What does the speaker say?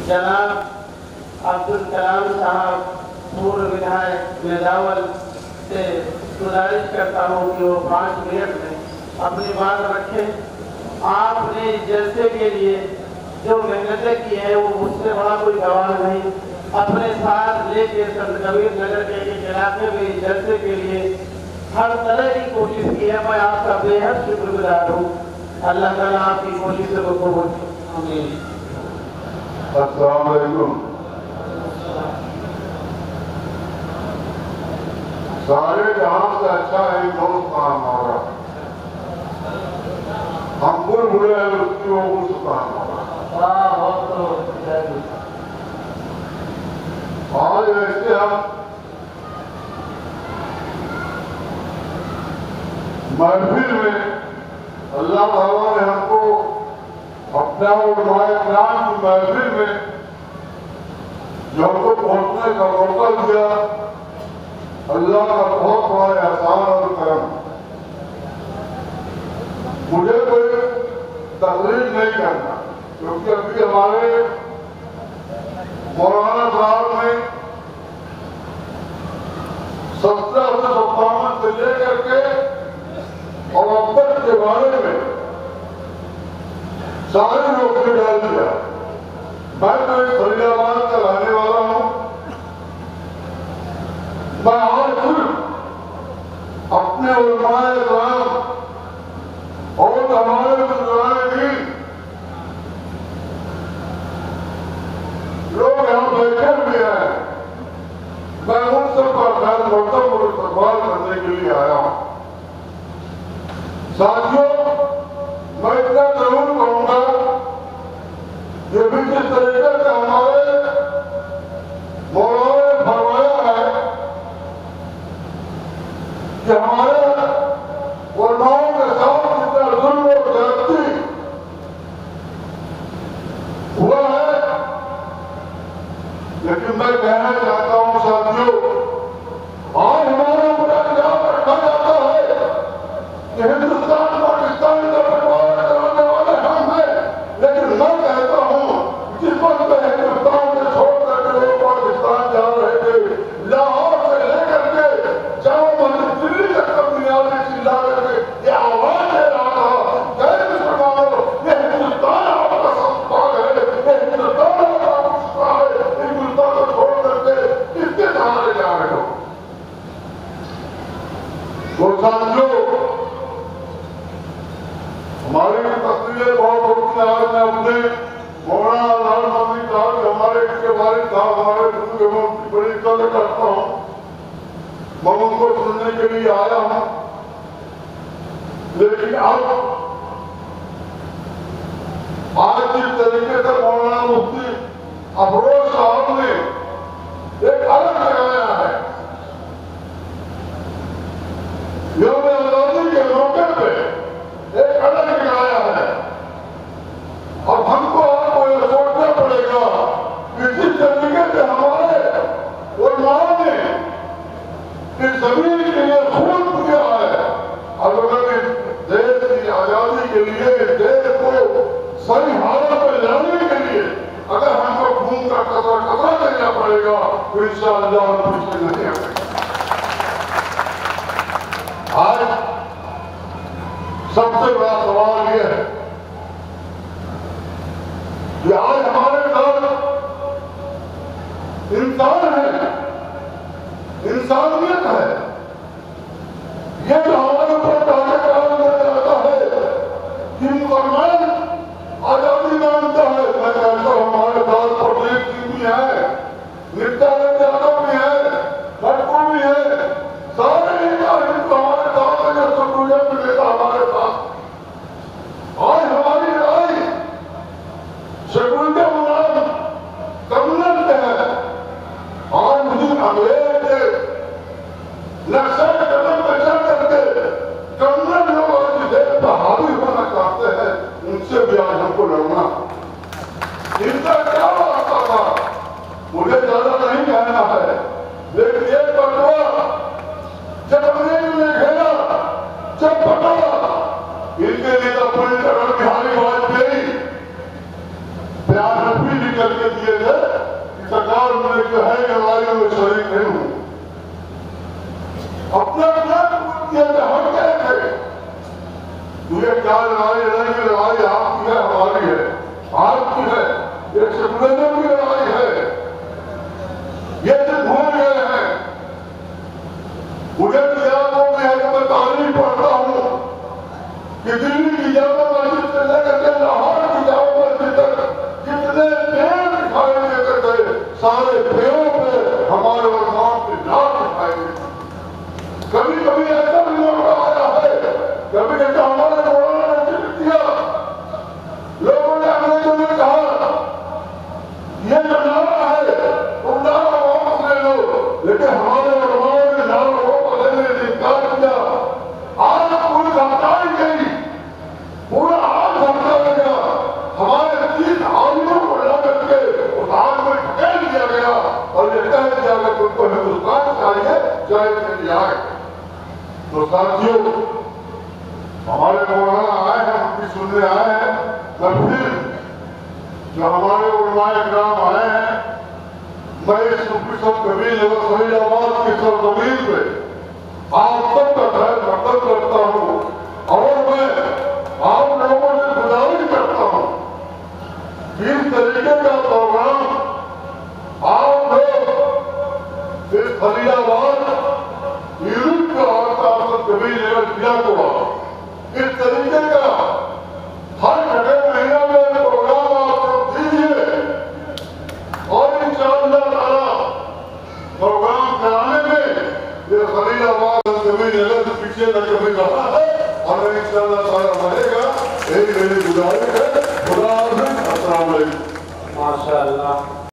जनाब अब्दुल कलाम साहब पूर्व विधायक मेदावल से गुजारिश करता हूँ कि वो 5 मिनट में अपनी बात रखें। आपने जलसे के लिए जो मेहनतें की है वो मुझसे बड़ा कोई गवाह नहीं। अपने साथ लेके संत कबीर नगर के एक इलाके में जलसे के लिए हर तरह की कोशिश की है। मैं आपका बेहद शुक्रगुजार हूँ। अल्लाह ताला आपकी कोशिशों को कबूल करे। अस्सलाम वालेकुम। सारे जहां से अच्छा है दोस्त काम हमारा, हम भूल भूले उसकी वो कुछ काम आज ऐसे हम महफिल में अल्लाह ताला ने हमको अपना और नाम की महफिल में जो हमको पहुंचने का मौका दिया, अल्लाह का बहुत बड़ा एहसान और करम। मुझे कोई तकलीफ नहीं करना, क्योंकि अभी हमारे मौलाना साहब ने 1757 से लेकर के और अब तक के बारे में सारे लोग ने डाल दिया। मैं तो एक फरीदाबाद का रहने वाला हूँ। मैं आज सिर्फ अपने उलमाए इस्लाम और हमारे बुजुर्गान दीन लोग यहाँ बैठे हुए हैं, मैं उन सब का ख्याल करता हूँ और इस्तेमाल करने के लिए आया हूँ। साथियों, मैं इतना जरूर कहूंगा, ये भी जिस तरीके से हमारे मौलाना ने फरमाया है कि हमारे उलमाओं के साथ जितना जुल्म और ज्यादती हुआ है, लेकिन मैं कहना चाहता हूं साथियों, आज हमारे ऊपर क्या रखा जाता है कि हिंदुस्तान पाकिस्तान का बंटवारा कराने वाले हम हैं, लेकिन मैं कहता हूं जिस वक्त हिंदुस्तान से छोड़ करके लोग पाकिस्तान जा रहे थे, लाहौर से लेकर के जाओ मस्जिद दिल्ली तक बुनियादी चिल्ला करके ये आवाज दे रहा था, गैर मुसलमानों, ये हिंदुस्तान आपका संस्थान है, ये हिंदुस्तान आपका मुस्ता है, हिंदुस्तान को छोड़ करके किसके सहारे जा रहे हो। तो साथियों, हमारी तस्वीरें बहुत होती है। आज मैं अपने मौलाना लाल मंदिर साहब हमारे इसके बारे साहब हमारे बुजुर्गों की बड़ी कदर करता हूँ, मैं उनको सुनने के लिए आया हूँ। लेकिन अब आज जिस तरीके से मौलाना मुफ्ती अफरोज साहब ने एक अलग लगाया है, यौम आजादी के मौके पे एक अलग लगाया है, और हमको आपको यह सोचना पड़ेगा कि जिस तरीके से हमारे उलमाओं ने इस जमीन के लिए खून किया है, अगर इस देश की आजादी के लिए, इस देश को सही हालत में लाने के लिए अगर हमको खून का कतरा देना पड़ेगा तो इंशाअल्लाह पीछे नहीं हटेगा। आज सबसे बड़ा सवाल यह है कि आज हमारे साथ इंसान है, इंसानियत है, ये जो हमारे ऊपर कार्यक्रम किया जाता है कि मुसलमान आजादी मांगता है, मैं कहता हूँ हमारे साथ प्रदीप सिंह भी है, नित्यानंद यादव भी है, बट्टू भी है, सारे नेता हिंदू हमारे साथ है, जो सुप्रीम भी नेता हमारे साथ। आज हमारी लड़ाई शेखुद्दीन गुलाम कम्युनल से है। आज मुझे अंग्रेज के नक्शे कदम पे चल करके शरीक नहीं हूं। अपना हट गए थे। तुझे क्या लड़ाई की लड़ाई आपकी है, हमारी है, आपकी है, ये सिखने की लड़ाई है, ये तो भूल गए हैं। मुझे याद हो गया कि मैं तारीख पढ़ता हूं कि दिल्ली की जामा मस्जिद से लेकर के लाहौर की जामा मस्जिद तक कितने पेड़ दिखाई देते थे। सारे पेड़ों पे हमारे उलमाओं की लाश दिखाई देती। कभी कभी ऐसा भी मौका आया है, कभी ऐसा हमारे मौलाना ने जिक्र किया, लोगों ने अंग्रेजों ने कहा ये जो नारा है तुम नारा वापस ले लो, लेकिन हमारे उलमाओं ने नारा वापस लेने से इनकार किया। आज पूरी धमकाई गई, पूरा आग धमकाया गया, हमारे 30 आदमियों को ला करके उस आग में ढकेल दिया गया और ये कह दिया कि तुमको हिंदुस्तान चाहिए चाहे चली आए। तो साथियों, हमारे मौलाना आए हैं, उनकी सुनने आए हैं, मैं फिर जो हमारे उलमाए किराम आए हैं, मैं इस सूफी सब कबीर फरीदाबाद की सरजमीन पे आप सबका खैर मकसद करता हूँ और मैं आप लोगों से गुजारिश करता हूँ कि इस तरीके का प्रोग्राम आप लोग इस फरीदाबाद यूरोप का आपका कभी लेवल किया हुआ इस तरीके का हर छठे महीना में प्रोग्राम आप लोग दीजिए और इंशाअल्लाह ताला प्रोग्राम कराने में ये फरीदाबाद कभी लेवल पीछे न कभी रहा है और इंशाअल्लाह ताला बढ़ेगा। यही मेरी गुजारिश है। खुदा हाफिज़, अस्सलाम वालेकुम। माशाअल्लाह।